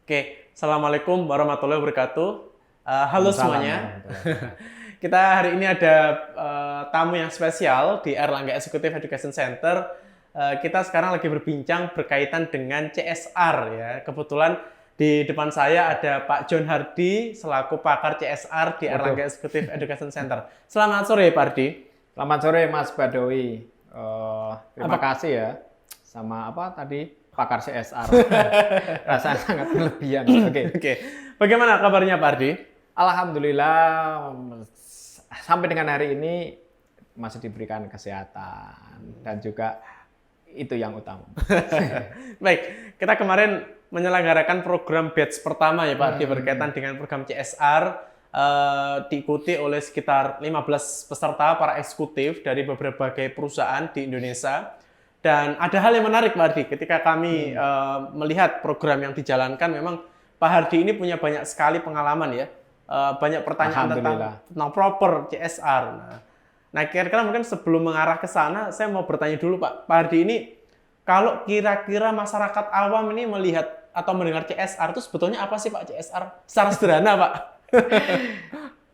Oke, Assalamualaikum warahmatullahi wabarakatuh. Halo semuanya. Kita hari ini ada tamu yang spesial di Erlangga Executive Education Center. Kita sekarang lagi berbincang berkaitan dengan CSR ya. Kebetulan di depan saya ada Pak John Hardy selaku pakar CSR di Erlangga Executive Education Center. Selamat sore Pak Hardy. Selamat sore Mas Badowi. Terima kasih ya sama tadi pakar CSR. Rasanya sangat berlebihan. Oke. Bagaimana kabarnya Pak Hardy? Alhamdulillah sampai dengan hari ini masih diberikan kesehatan dan juga itu yang utama. Baik, kita kemarin menyelenggarakan program batch pertama ya Pak Hardy berkaitan dengan program CSR diikuti oleh sekitar 15 peserta para eksekutif dari berbagai perusahaan di Indonesia. Dan ada hal yang menarik Pak Hardy, ketika kami melihat program yang dijalankan, memang Pak Hardy ini punya banyak sekali pengalaman ya, banyak pertanyaan tentang proper CSR. Nah, kira-kira mungkin sebelum mengarah ke sana, saya mau bertanya dulu Pak Hardy ini, kalau kira-kira masyarakat awam ini melihat atau mendengar CSR itu sebetulnya apa sih Pak CSR? Secara sederhana Pak.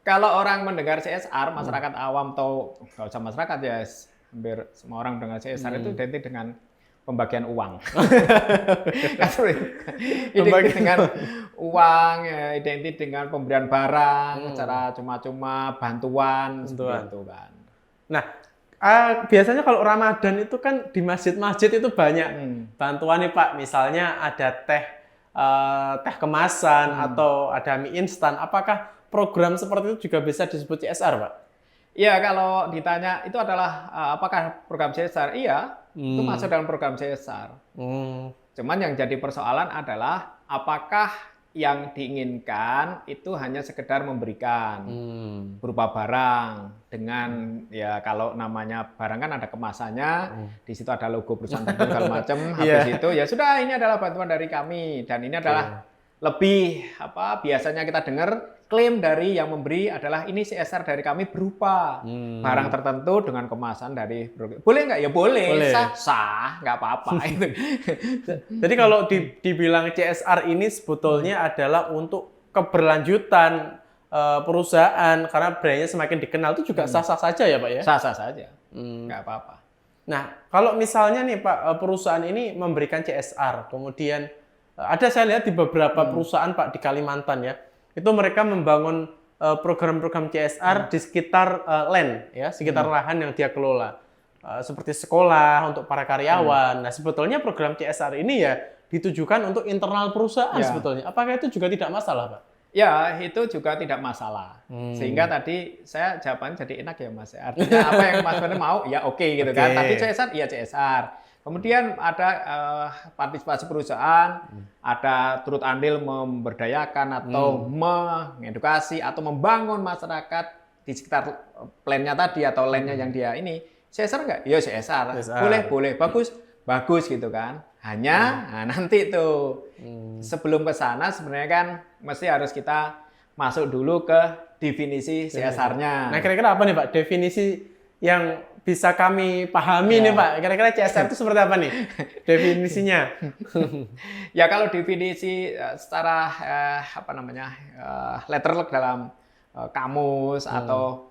Kalau orang mendengar CSR, masyarakat awam atau nggak usah masyarakat ya, hampir semua orang mendengar CSR itu identik dengan pembagian uang. Identik dengan uang, ya, identik dengan pemberian barang secara cuma-cuma, bantuan, seperti itu kan. Nah, biasanya kalau Ramadan itu kan di masjid-masjid itu banyak bantuan nih Pak. Misalnya ada teh kemasan atau ada mie instan. Apakah program seperti itu juga bisa disebut CSR Pak? Iya, kalau ditanya itu adalah apakah program CSR? Iya, itu masuk dalam program CSR. Cuman yang jadi persoalan adalah apakah yang diinginkan itu hanya sekedar memberikan berupa barang dengan ya kalau namanya barang kan ada kemasannya, di situ ada logo perusahaan tertentu segala macam. Habis itu ya sudah ini adalah bantuan dari kami dan ini adalah lebih biasanya kita dengar klaim dari yang memberi adalah ini CSR dari kami berupa barang tertentu dengan kemasan dari boleh nggak? Ya boleh. Sah, nggak apa-apa. Jadi kalau dibilang CSR ini sebetulnya adalah untuk keberlanjutan perusahaan karena brandnya semakin dikenal itu juga sah-sah saja ya Pak ya? Sah-sah saja, nggak apa-apa. Nah, kalau misalnya nih Pak, perusahaan ini memberikan CSR, kemudian ada saya lihat di beberapa perusahaan Pak di Kalimantan ya, itu mereka membangun program-program CSR di sekitar land, ya, sekitar lahan yang dia kelola, seperti sekolah untuk para karyawan. Nah, sebetulnya program CSR ini ya ditujukan untuk internal perusahaan sebetulnya. Apakah itu juga tidak masalah, Pak? Ya, itu juga tidak masalah. Sehingga tadi saya jawabannya jadi enak ya, Mas. Artinya apa yang Mas Bani mau, ya oke gitu kan. Tadi CSR, iya CSR. Kemudian ada partisipasi perusahaan, ada turut andil memberdayakan atau mengedukasi atau membangun masyarakat di sekitar plannya tadi atau landnya yang dia ini. CSR nggak? Ya CSR. Boleh, bagus gitu kan. Hanya nanti tuh sebelum ke sana sebenarnya kan mesti harus kita masuk dulu ke definisi CSR-nya. Nah, kira-kira apa nih Pak definisi yang bisa kami pahami nih Pak? Kira-kira CSR itu seperti apa nih definisinya? Ya kalau definisi secara letterlek dalam kamus atau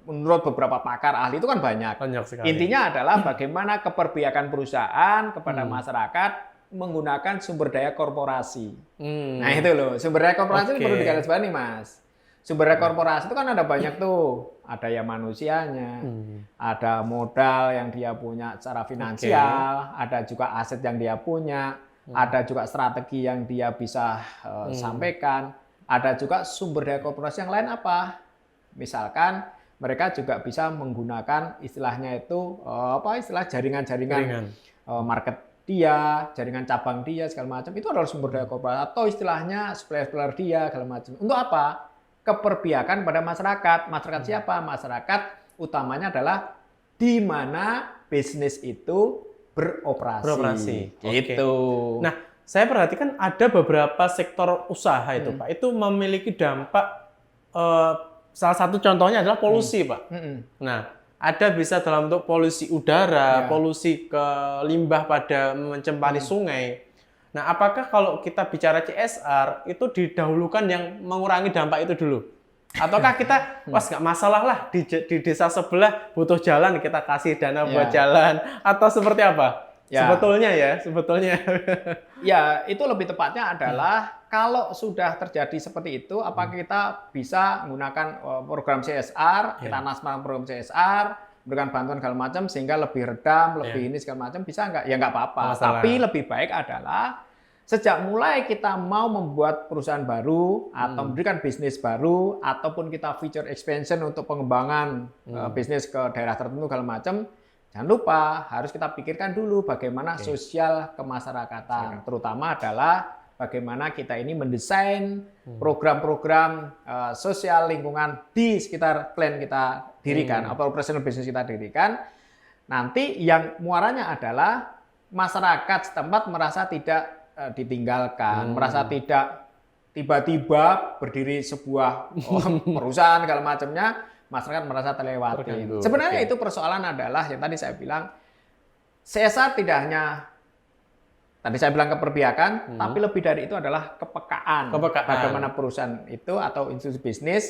menurut beberapa pakar ahli itu kan banyak. Intinya adalah bagaimana keperpihakan perusahaan kepada masyarakat menggunakan sumber daya korporasi. Nah itu loh, sumber daya korporasi perlu digarisbawahi Mas. Sumber daya korporasi itu kan ada banyak tuh. Ada yang manusianya, ada modal yang dia punya secara finansial, ada juga aset yang dia punya, ada juga strategi yang dia bisa sampaikan, ada juga sumber daya korporasi yang lain apa? Misalkan mereka juga bisa menggunakan istilahnya itu istilah jaringan-jaringan market dia, jaringan cabang dia segala macam itu adalah sumber daya korporasi atau istilahnya supplier dia segala macam. Untuk apa? Keperpihakan pada masyarakat. Masyarakat siapa? Masyarakat utamanya adalah di mana bisnis itu beroperasi. Gitu. Nah, saya perhatikan ada beberapa sektor usaha itu Pak, itu memiliki dampak salah satu contohnya adalah polusi Pak. Nah, ada bisa dalam bentuk polusi udara, polusi ke limbah pada mencemari sungai. Nah, apakah kalau kita bicara CSR itu didahulukan yang mengurangi dampak itu dulu? Ataukah kita, wah nggak masalah lah di desa sebelah butuh jalan kita kasih dana buat jalan atau seperti apa? Sebetulnya. Ya, itu lebih tepatnya adalah kalau sudah terjadi seperti itu, apakah kita bisa menggunakan program CSR, kita nasmakan program CSR, berikan bantuan segala macam sehingga lebih redam, lebih ini segala macam, bisa nggak? Ya nggak apa-apa. Tapi lebih baik adalah sejak mulai kita mau membuat perusahaan baru atau memberikan bisnis baru ataupun kita feature expansion untuk pengembangan bisnis ke daerah tertentu segala macam, jangan lupa harus kita pikirkan dulu bagaimana sosial kemasyarakatan, terutama adalah bagaimana kita ini mendesain program-program sosial lingkungan di sekitar klien kita dirikan, atau operational business kita dirikan. Nanti yang muaranya adalah masyarakat setempat merasa tidak ditinggalkan, merasa tidak tiba-tiba berdiri sebuah perusahaan segala macamnya, masyarakat merasa terlewati. Sebenarnya itu persoalan adalah yang tadi saya bilang, CSR tidak hanya tadi saya bilang keperpihakan, tapi lebih dari itu adalah kepekaan. Bagaimana perusahaan itu atau institusi bisnis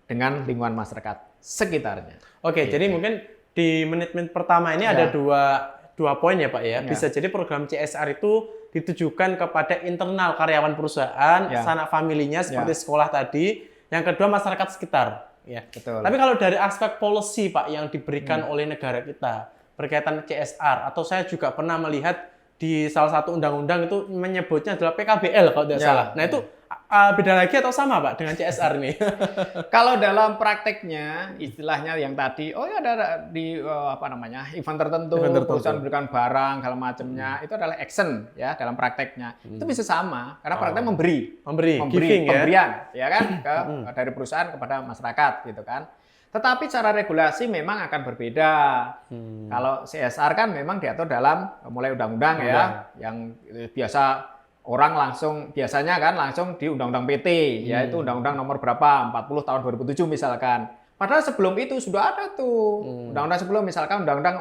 dengan lingkungan masyarakat sekitarnya. Oke, jadi mungkin di menit-menit pertama ini ada dua poin ya Pak ya. Bisa jadi program CSR itu ditujukan kepada internal karyawan perusahaan, sanak familinya seperti sekolah tadi. Yang kedua masyarakat sekitar. Ya, betul. Tapi kalau dari aspek policy Pak yang diberikan oleh negara kita berkaitan CSR, atau saya juga pernah melihat di salah satu undang-undang itu menyebutnya adalah PKBL kalau tidak salah. Nah itu beda lagi atau sama Pak dengan CSR ini? Kalau dalam prakteknya istilahnya yang tadi, ada di event tertentu, perusahaan berikan barang segala macamnya, itu adalah action ya dalam prakteknya. Itu bisa sama karena praktek memberi giving, pemberian ya kan dari perusahaan kepada masyarakat gitu kan. Tetapi cara regulasi memang akan berbeda. Kalau CSR kan memang diatur dalam mulai undang-undang ya, yang biasa orang biasanya kan langsung di Undang-Undang PT, yaitu Undang-Undang nomor berapa, 40 tahun 2007 misalkan. Padahal sebelum itu sudah ada tuh undang-undang sebelum, misalkan Undang-Undang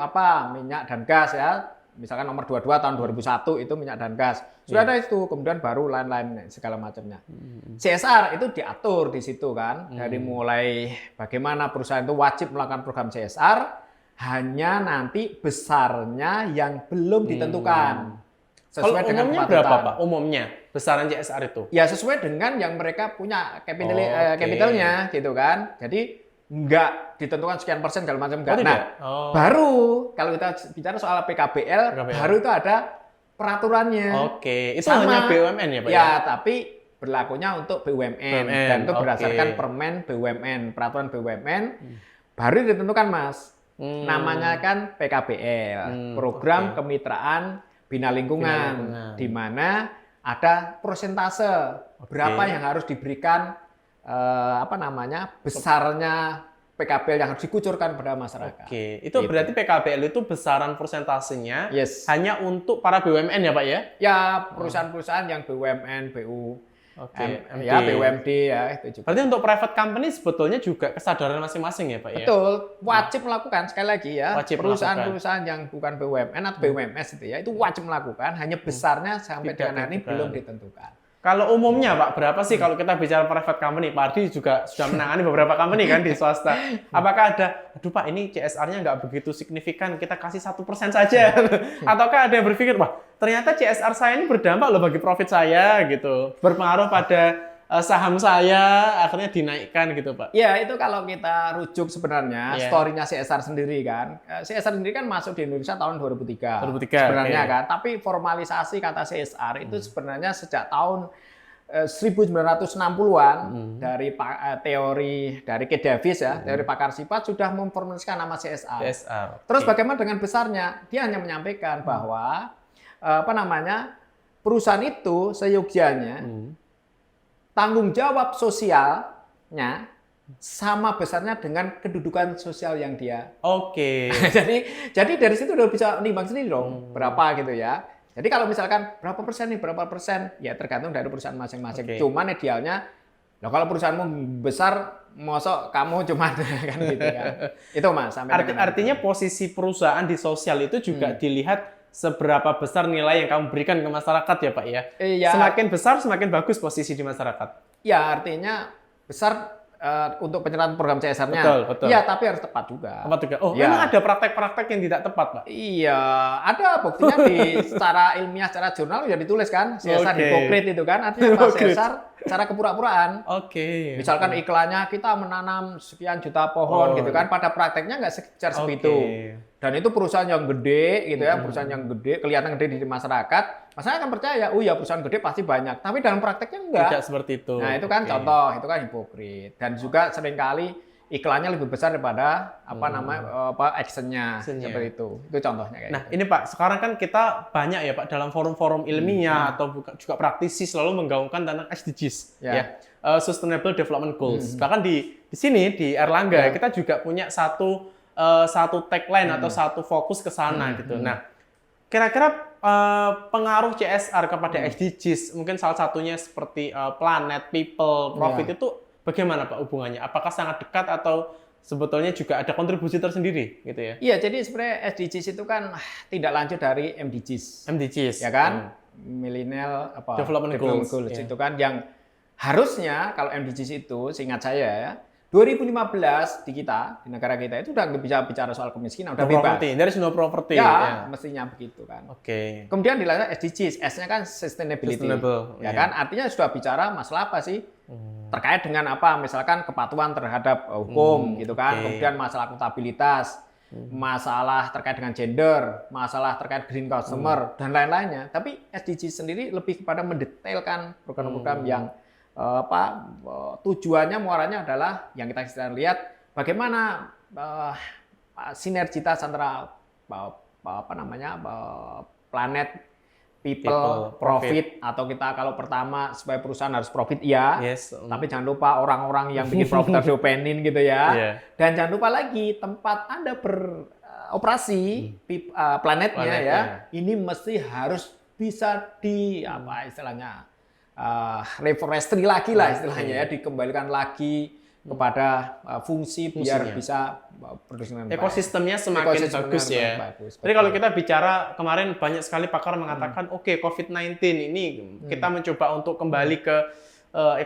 minyak dan gas ya, misalkan nomor 22 tahun 2001 itu minyak dan gas. Sudah ada itu, kemudian baru lain-lain segala macamnya. CSR itu diatur di situ kan, dari mulai bagaimana perusahaan itu wajib melakukan program CSR, hanya nanti besarnya yang belum ditentukan. Sesuai dengan umumnya berapa Pak? Umumnya besaran CSR itu? Ya sesuai dengan yang mereka punya capitalnya gitu kan. Jadi nggak ditentukan sekian persen segala macam enggak. Baru kalau kita bicara soal PKBL, baru itu ada peraturannya. Itu hanya BUMN ya Pak? Ya, tapi berlakunya untuk BUMN dan itu berdasarkan Permen BUMN, peraturan BUMN baru ditentukan Mas. Namanya kan PKBL, Program Kemitraan Bina Lingkungan, di mana ada persentase berapa yang harus diberikan besarnya PKBL yang harus dikucurkan pada masyarakat. Itu gitu. Berarti PKBL itu besaran persentasenya hanya untuk para BUMN ya Pak ya? Ya, perusahaan-perusahaan yang BUMN, BU, BUMD ya itu juga. Berarti untuk private company sebetulnya juga kesadaran masing-masing ya Pak ya? Betul, wajib melakukan sekali lagi ya. Perusahaan-perusahaan yang bukan BUMN atau BUMS itu wajib melakukan, hanya besarnya sampai dengan hari ini belum ditentukan. Kalau umumnya Pak, berapa sih kalau kita bicara private company? Pak Ardi juga sudah menangani beberapa company kan di swasta. Apakah ada, aduh Pak ini CSR-nya nggak begitu signifikan, kita kasih 1% saja? Ataukah ada yang berpikir, wah ternyata CSR saya ini berdampak loh bagi profit saya gitu, berpengaruh pada saham saya, akhirnya dinaikkan gitu Pak? Ya itu kalau kita rujuk sebenarnya story-nya CSR sendiri kan. CSR sendiri kan masuk di Indonesia tahun 2003 sebenarnya kan. Tapi formalisasi kata CSR itu sebenarnya sejak tahun 1960-an dari teori dari Keith Davis ya, teori pakar sifat sudah memformulasikan nama CSR. Terus bagaimana dengan besarnya? Dia hanya menyampaikan bahwa perusahaan itu seyogyanya tanggung jawab sosialnya sama besarnya dengan kedudukan sosial yang dia. Jadi dari situ udah bisa nimbang sendiri dong berapa gitu ya. Jadi kalau misalkan berapa persen ya tergantung dari perusahaan masing-masing. Cuman idealnya kalau perusahaanmu besar, mosok kamu cuma kan gitu kan. Itu Mas. Artinya posisi perusahaan di sosial itu juga dilihat seberapa besar nilai yang kamu berikan ke masyarakat ya Pak ya. Iya. Semakin besar semakin bagus posisi di masyarakat. Ya, artinya besar untuk penyerahan program CSR-nya. Betul. Iya, tapi harus tepat juga. Tepat juga. Oh, ya. memang ada praktek-praktek yang tidak tepat, Pak? Iya, ada buktinya secara ilmiah, secara jurnal ya ditulis kan, CSR hipokrit itu kan, artinya apa? CSR cara kepura-puraan. Misalkan iklannya kita menanam sekian juta pohon gitu kan, pada prakteknya nggak sekejar segitu. Dan itu perusahaan yang gede gitu ya, perusahaan yang gede, kelihatan gede di masyarakat, masyarakat akan percaya, oh ya perusahaan gede pasti banyak, tapi dalam prakteknya enggak. Tidak seperti itu. Nah itu kan contoh, itu kan hipokrit. Dan juga seringkali iklannya lebih besar daripada actionnya seperti itu. Itu contohnya kayak Nah, ini Pak, sekarang kan kita banyak ya Pak dalam forum-forum ilmiah atau juga praktisi selalu menggaungkan tentang SDGs ya. Sustainable Development Goals. Bahkan di sini di Erlangga kita juga punya satu tagline atau satu fokus ke sana gitu. Nah, kira-kira pengaruh CSR kepada SDGs mungkin salah satunya seperti planet, people, profit itu bagaimana Pak hubungannya? Apakah sangat dekat atau sebetulnya juga ada kontribusi tersendiri gitu ya? Iya, jadi sebenarnya SDGs itu kan tidak lanjut dari MDGs. Ya kan? Millennial Development Goals. Itu kan yang harusnya kalau MDGs itu seingat saya ya 2015 di negara kita itu udah nggak bisa bicara soal kemiskinan, udah bebas. Dari no property. Ya, mestinya begitu kan. Kemudian dilanjut SDGs, S-nya kan sustainability. Ya kan, artinya sudah bicara masalah apa sih? Terkait dengan apa? Misalkan kepatuhan terhadap hukum gitu kan. Kemudian masalah akuntabilitas, masalah terkait dengan gender, masalah terkait green customer dan lain-lainnya. Tapi SDGs sendiri lebih kepada mendetailkan program-program yang tujuannya muaranya adalah yang kita sedang lihat bagaimana sinergitas antara planet, people, profit atau kita kalau pertama sebagai perusahaan harus profit tapi jangan lupa orang-orang yang bikin profit harus diopenin gitu ya. Dan jangan lupa lagi tempat Anda beroperasi planetnya ini mesti harus bisa istilahnya reforestry lagi lah istilahnya dikembalikan lagi kepada fungsi biar bisa produksi dengan baik. Ekosistemnya semakin bagus ya. Jadi kalau kita bicara kemarin banyak sekali pakar mengatakan COVID-19 ini kita mencoba untuk kembali ke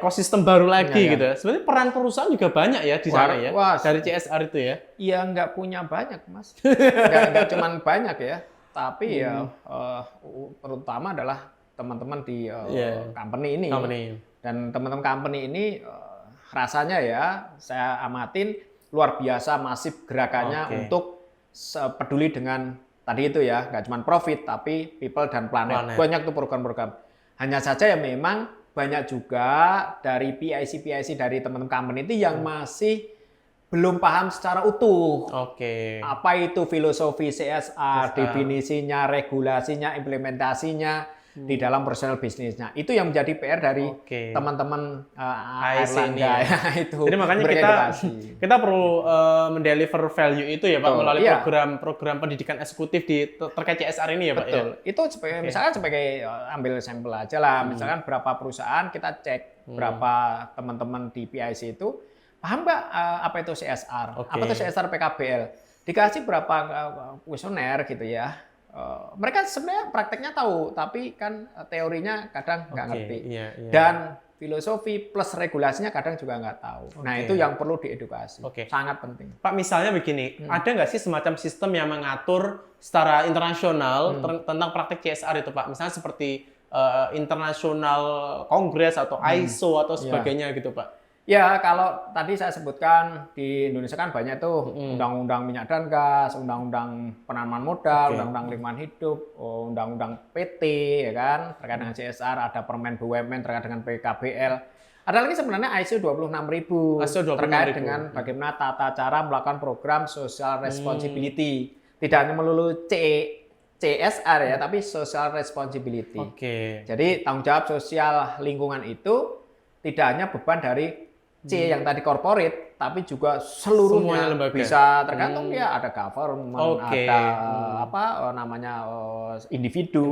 ekosistem baru lagi gitu. Sebenarnya peran perusahaan juga banyak ya di sana ya. Dari CSR itu ya. Iya nggak punya banyak Mas. nggak cuma banyak ya. Tapi terutama adalah teman-teman di company ini. Dan teman-teman company ini rasanya ya saya amatin luar biasa masif gerakannya untuk peduli dengan tadi itu ya, nggak cuma profit tapi people dan planet. Banyak tuh program-program. Hanya saja ya memang banyak juga dari PIC dari teman-teman company itu yang masih belum paham secara utuh. Apa itu filosofi CSR, definisinya, regulasinya, implementasinya di dalam personal bisnisnya. Itu yang menjadi PR dari teman-teman Erlangga itu. Jadi makanya kita perlu mendeliver value itu ya Pak melalui program pendidikan eksekutif terkait CSR ini ya Pak. Betul. Itu misalkan sebagai ambil sampel aja lah. Misalkan berapa perusahaan kita cek berapa teman-teman di PIC itu paham nggak apa itu CSR? Apa itu CSR PKBL? Dikasih berapa kuesioner gitu ya. Mereka sebenarnya prakteknya tahu, tapi kan teorinya kadang nggak ngerti. Dan filosofi plus regulasinya kadang juga nggak tahu. Nah itu yang perlu diedukasi. Sangat penting. Pak misalnya begini, ada nggak sih semacam sistem yang mengatur secara internasional tentang praktek CSR itu Pak? Misalnya seperti internasional kongres atau ISO atau sebagainya gitu Pak? Ya, kalau tadi saya sebutkan di Indonesia kan banyak tuh undang-undang minyak dan gas, undang-undang penanaman modal, undang-undang lingkungan hidup, undang-undang PT, ya kan, terkait dengan CSR, ada Permen BUMN terkait dengan PKBL. Ada lagi sebenarnya ISO 26000 terkait dengan bagaimana tata cara melakukan program social responsibility. Tidak hanya melulu CSR ya, tapi social responsibility. Jadi tanggung jawab sosial lingkungan itu tidak hanya beban dari yang tadi corporate, tapi juga seluruhnya bisa tergantung ya ada government, ada individu,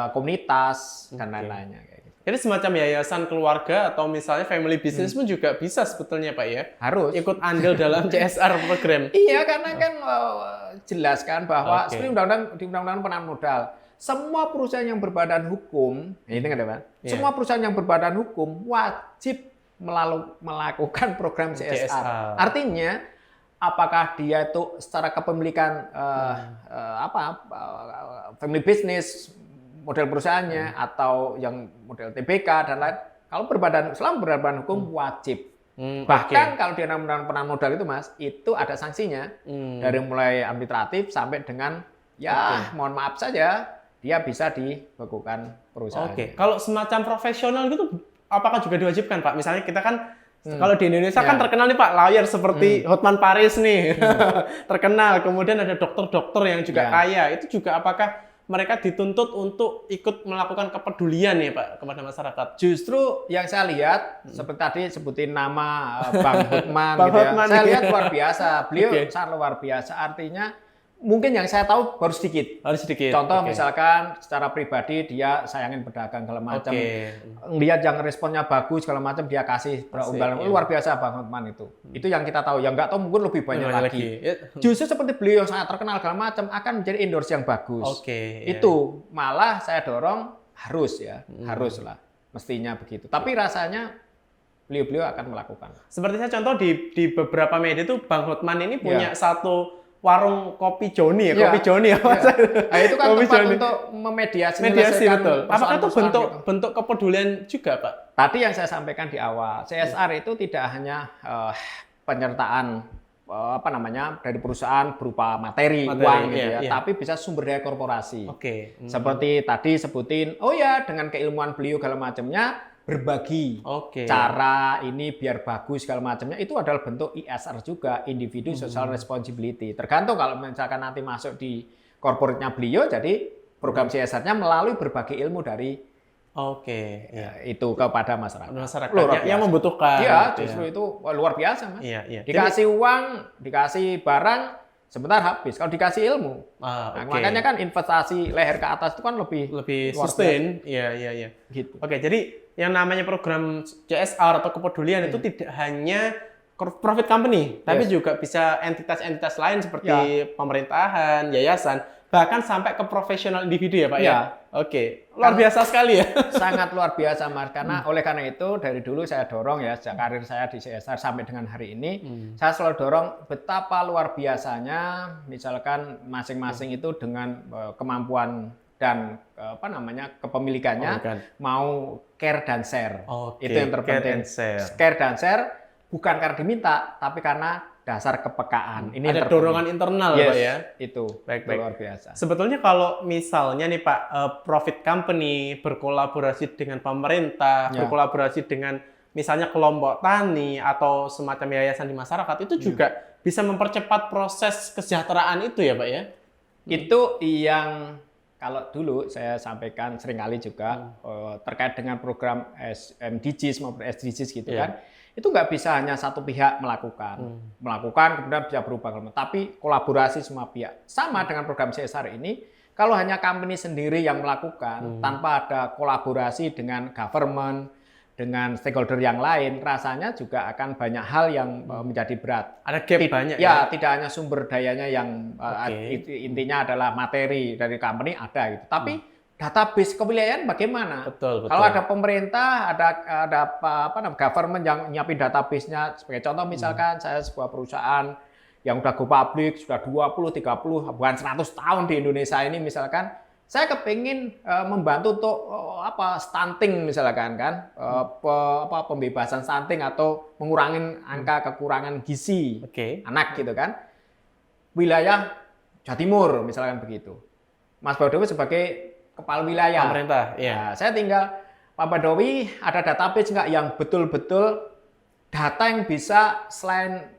komunitas dan lain-lainnya kayak gitu. Jadi semacam yayasan keluarga atau misalnya family business pun juga bisa sebetulnya Pak ya? Harus. Ikut andil dalam CSR program? Iya, karena kan jelaskan bahwa sebenarnya di undang-undang penanaman modal, semua perusahaan yang berbadan hukum, ini kan Pak, semua perusahaan yang berbadan hukum wajib melakukan program CSR. Artinya, apakah dia itu secara kepemilikan family business, model perusahaannya atau yang model TBK dan lain, kalau selama berbadan hukum wajib. Bahkan kalau di undang-undang penanaman modal itu Mas, itu ada sanksinya dari mulai administratif sampai dengan mohon maaf saja dia bisa dibekukan perusahaan. Kalau semacam profesional gitu, apakah juga diwajibkan Pak? Misalnya kita kan kalau di Indonesia kan terkenal nih Pak, lawyer seperti Hotman Paris nih, terkenal. Kemudian ada dokter-dokter yang juga kaya. Itu juga apakah mereka dituntut untuk ikut melakukan kepedulian nih Pak kepada masyarakat? Justru yang saya lihat, seperti tadi sebutin nama Bang Hotman, saya lihat luar biasa. Beliau sangat luar biasa. Artinya mungkin yang saya tahu baru sedikit. Contoh misalkan secara pribadi dia sayangin pedagang segala macam. Lihat yang responnya bagus segala macam dia kasih umbalan. Luar biasa Bang Hotman itu. Itu yang kita tahu. Yang nggak tahu mungkin lebih banyak lagi. Justru seperti beliau sangat terkenal segala macam akan menjadi endorse yang bagus. Itu malah saya dorong haruslah mestinya begitu. Tapi rasanya beliau akan melakukan. Seperti saya contoh di beberapa media itu Bang Hotman ini punya satu warung kopi Joni kopi Joni Nah, itu kan tempat untuk memediasi betul. Apakah itu bentuk kepedulian juga, Pak? Tadi yang saya sampaikan di awal, CSR itu tidak hanya penyertaan dari perusahaan berupa materi uang gitu tapi bisa sumber daya korporasi. Seperti tadi sebutin, dengan keilmuan beliau segala macamnya berbagi cara ini biar bagus segala macamnya, itu adalah bentuk ISR juga, individu social responsibility. Tergantung kalau misalkan nanti masuk di corporate-nya beliau, jadi program CSR-nya melalui berbagi ilmu dari itu kepada masyarakat. Yang membutuhkan. Iya, justru itu luar biasa Mas. Dikasih uang, dikasih barang, sebentar habis. Kalau dikasih ilmu, makanya kan investasi leher ke atas itu kan lebih sustain. Iya. Gitu. Jadi yang namanya program CSR atau kepedulian itu tidak hanya profit company, tapi juga bisa entitas-entitas lain seperti pemerintahan, yayasan, bahkan sampai ke profesional individu ya Pak ya? Luar biasa sekali ya. Sangat luar biasa Mas, karena oleh karena itu dari dulu saya dorong ya, sejak karir saya di CSR sampai dengan hari ini, saya selalu dorong betapa luar biasanya misalkan masing-masing itu dengan kemampuan dan kepemilikannya mau care dan share. Itu yang terpenting. Care dan share bukan karena diminta, tapi karena dasar kepekaan. Ini ada dorongan internal Pak ya. Itu baik. Luar biasa. Sebetulnya kalau misalnya nih Pak, profit company berkolaborasi dengan pemerintah, berkolaborasi dengan misalnya kelompok tani atau semacam yayasan di masyarakat, itu juga bisa mempercepat proses kesejahteraan itu ya Pak ya? Itu yang kalau dulu saya sampaikan seringkali juga terkait dengan program MDGs maupun SDGs gitu kan, itu nggak bisa hanya satu pihak melakukan kemudian bisa berubah, tapi kolaborasi semua pihak. Sama dengan program CSR ini, kalau hanya company sendiri yang melakukan tanpa ada kolaborasi dengan government, dengan stakeholder yang lain, rasanya juga akan banyak hal yang menjadi berat. Ada gap banyak ya. Tidak hanya sumber dayanya yang intinya adalah materi dari company ada gitu. Tapi database kewilayahan bagaimana? Betul. Kalau ada pemerintah, ada government yang nyiapin database-nya. Sebagai contoh misalkan saya sebuah perusahaan yang udah go public sudah 20, 30, bukan 100 tahun di Indonesia ini misalkan, saya kepingin membantu untuk stunting misalkan kan, pembebasan stunting atau mengurangi angka kekurangan gizi anak gitu kan. Wilayah Jawa Timur misalkan begitu. Mas Badawi sebagai kepala wilayah pemerintah, saya tinggal, Pak Badawi ada database nggak yang betul-betul data yang bisa selain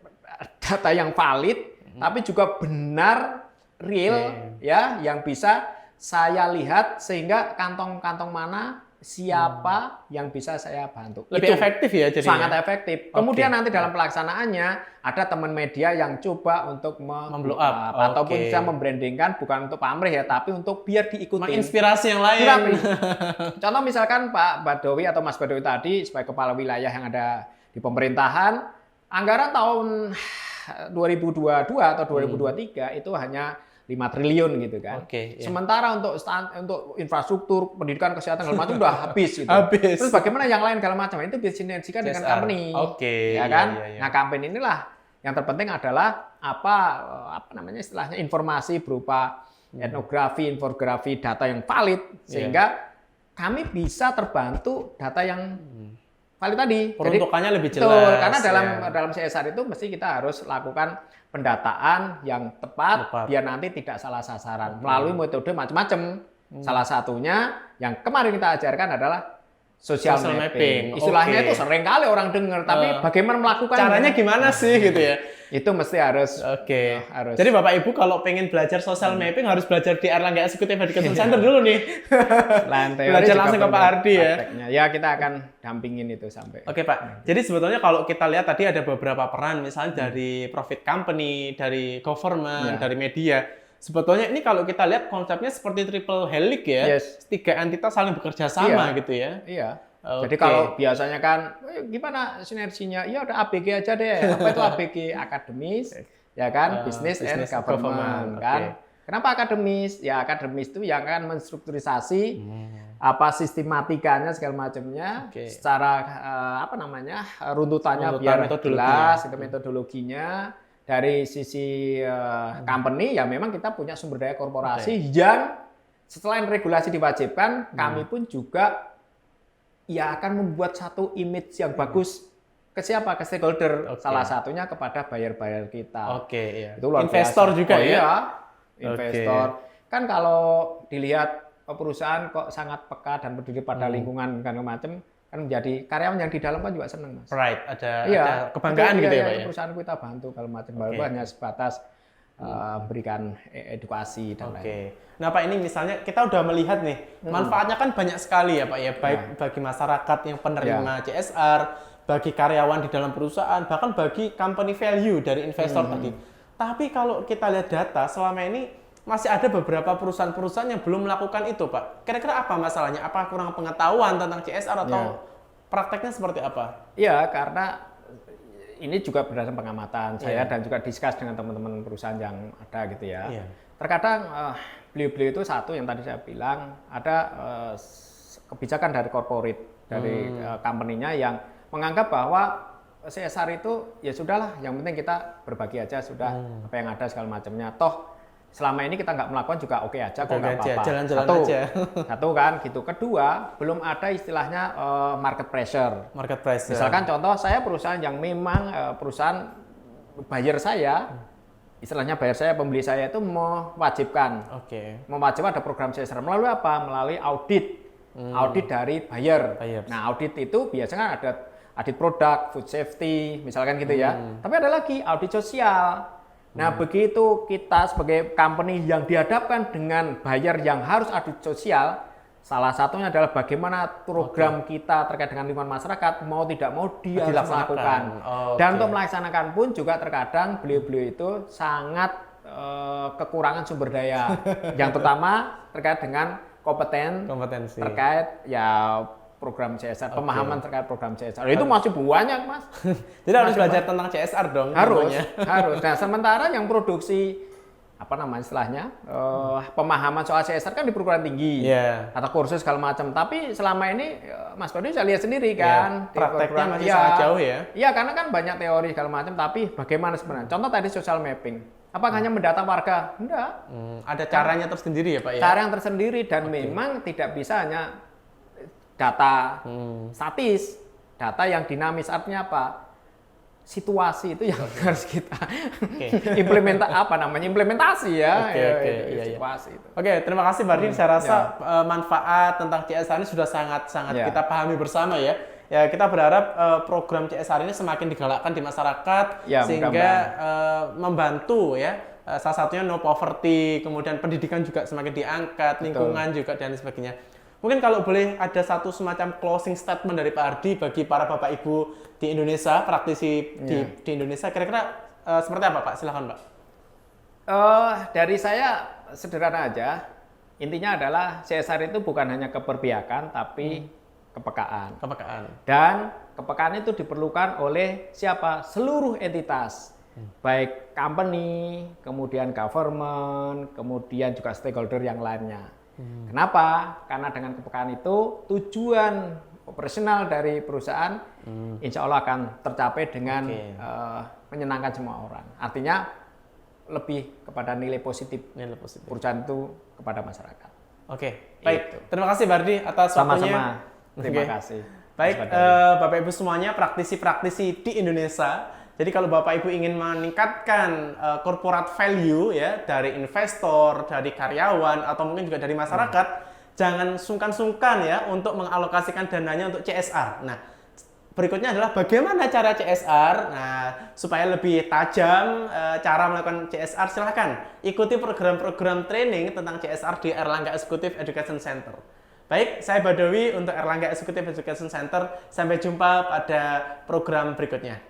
data yang valid, tapi juga benar real yang bisa saya lihat sehingga kantong-kantong mana siapa yang bisa saya bantu. Lebih efektif ya jadinya. Sangat efektif. Kemudian nanti dalam pelaksanaannya ada teman media yang coba untuk memblow up ataupun bisa membrandingkan bukan untuk pamrih ya, tapi untuk biar diikuti. Menginspirasi yang lain. Contoh misalkan Pak Badowi atau Mas Badowi tadi sebagai kepala wilayah yang ada di pemerintahan, anggaran tahun 2022 atau 2023 itu hanya 5 triliun gitu kan. Sementara untuk infrastruktur, pendidikan, kesehatan segala macam udah habis gitu. Terus bagaimana yang lain segala macam itu bisa sinergikan dengan company. Ya kan? Nah, campaign inilah yang terpenting adalah apa namanya istilahnya informasi berupa etnografi, infografi, data yang valid sehingga kami bisa terbantu data yang valid tadi. Peruntukannya lebih jelas. Betul, karena dalam CSR itu mesti kita harus lakukan pendataan yang tepat biar nanti tidak salah sasaran melalui metode macam-macam. Salah satunya yang kemarin kita ajarkan adalah social mapping. Istilahnya itu sering kali orang dengar, tapi bagaimana melakukan? Caranya gimana sih gitu ya? Itu mesti harus. Harus. Jadi Bapak Ibu kalau pengen belajar social mapping harus belajar di Erlangga Executive Education Center dulu nih. Belajar langsung ke Pak Hardi ya. Ya kita akan dampingin itu sampai. Oke Pak. Jadi sebetulnya kalau kita lihat tadi ada beberapa peran misalnya dari profit company, dari government, dari media. Sebetulnya ini kalau kita lihat konsepnya seperti triple helix ya. Tiga entitas saling bekerja sama gitu ya. Iya. Jadi kalau biasanya kan gimana sinerginya? Ya udah ABG aja deh. Apa itu ABG? Akademis, ya kan? Business and government kan. Kenapa akademis? Ya akademis itu yang akan menstrukturisasi apa sistematikanya segala macamnya secara apa namanya? Runtutannya biar jelas, itu metodologinya. Dari sisi company ya memang kita punya sumber daya korporasi yang selain regulasi diwajibkan, kami pun juga ya akan membuat satu image yang bagus ke siapa? Ke stakeholder. Salah satunya kepada buyer-buyer kita. Itu investor biasa. Juga ya? Iya, investor. Kan kalau dilihat perusahaan kok sangat peka dan peduli pada lingkungan dan macam kan menjadi karyawan yang di dalam kan juga senang, Mas. Ada kebanggaan gitu ya, Pak ya. Perusahaan kita bantu kalau macam hanya sebatas berikan edukasi dan lain. Nah Pak, ini misalnya kita udah melihat nih, manfaatnya kan banyak sekali ya Pak ya, baik bagi masyarakat yang penerima CSR, bagi karyawan di dalam perusahaan, bahkan bagi company value dari investor tadi. Tapi kalau kita lihat data, selama ini masih ada beberapa perusahaan-perusahaan yang belum melakukan itu Pak. Kira-kira apa masalahnya? Apa kurang pengetahuan tentang CSR atau prakteknya seperti apa? Iya, karena ini juga berdasarkan pengamatan saya dan juga diskus dengan teman-teman perusahaan yang ada gitu ya. Terkadang beliau-beliau itu satu yang tadi saya bilang ada kebijakan dari corporate dari company-nya yang menganggap bahwa CSR itu ya sudahlah, yang penting kita berbagi aja sudah apa yang ada segala macamnya. Toh selama ini kita nggak melakukan juga oke aja kok nggak apa-apa. Jalan-jalan aja. Satu kan gitu. Kedua, belum ada istilahnya market pressure. Misalkan contoh saya perusahaan yang memang perusahaan buyer saya, istilahnya buyer saya, pembeli saya itu mewajibkan. Mewajibkan ada program CSR melalui apa? Melalui audit. Audit dari buyer. Nah, audit itu biasanya ada audit produk, food safety, misalkan gitu ya. Tapi ada lagi audit sosial. Nah, begitu kita sebagai company yang dihadapkan dengan buyer yang harus audit sosial, salah satunya adalah bagaimana program kita terkait dengan lingkungan masyarakat mau tidak mau dia harus melakukan. Dan untuk melaksanakan pun juga terkadang beliau-beliau itu sangat kekurangan sumber daya, yang terutama terkait dengan kompetensi terkait ya program CSR, pemahaman terkait program CSR. Itu masih banyak, Mas. Jadi harus belajar tentang CSR dong. Harus. Nah, sementara yang produksi apa namanya istilahnya pemahaman soal CSR kan di perguruan tinggi atau kursus segala macam. Tapi selama ini Mas Badu saya lihat sendiri kan prakteknya masih sangat jauh ya. Iya, karena kan banyak teori segala macam. Tapi bagaimana sebenarnya? Contoh tadi social mapping. Apa hanya mendata warga? Enggak. Ada caranya tersendiri ya Pak ya. Cara yang tersendiri dan memang tidak bisa hanya data statis, data yang dinamis. Artinya apa? Situasi itu yang harus kita implementasi ya. Situasi itu. Terima kasih Pak Hardi. Saya rasa manfaat tentang CSR ini sudah sangat kita pahami bersama ya. Ya, kita berharap program CSR ini semakin digalakkan di masyarakat sehingga membantu ya. Salah satunya no poverty, kemudian pendidikan juga semakin diangkat, lingkungan juga dan sebagainya. Mungkin kalau boleh ada satu semacam closing statement dari Pak Hardi bagi para Bapak Ibu di Indonesia, praktisi di Indonesia, kira-kira seperti apa Pak? Silahkan Pak. Dari saya sederhana aja, intinya adalah CSR itu bukan hanya keberpihakan, tapi kepekaan. Dan kepekaan itu diperlukan oleh siapa? Seluruh entitas. Baik company, kemudian government, kemudian juga stakeholder yang lainnya. Kenapa? Karena dengan kepekaan itu tujuan operasional dari perusahaan insya Allah akan tercapai dengan menyenangkan semua orang. Artinya lebih kepada nilai positif perusahaan itu kepada masyarakat. Baik. Itu. Terima kasih Pak Hardi atas waktunya. Sama-sama. Terima kasih. Baik, Bapak Ibu semuanya, praktisi-praktisi di Indonesia. Jadi kalau Bapak Ibu ingin meningkatkan corporate value ya dari investor, dari karyawan atau mungkin juga dari masyarakat, jangan sungkan-sungkan ya untuk mengalokasikan dananya untuk CSR. Nah, berikutnya adalah bagaimana cara CSR. Nah, supaya lebih tajam cara melakukan CSR, silahkan ikuti program-program training tentang CSR di Erlangga Executive Education Center. Baik, saya Badawi untuk Erlangga Executive Education Center. Sampai jumpa pada program berikutnya.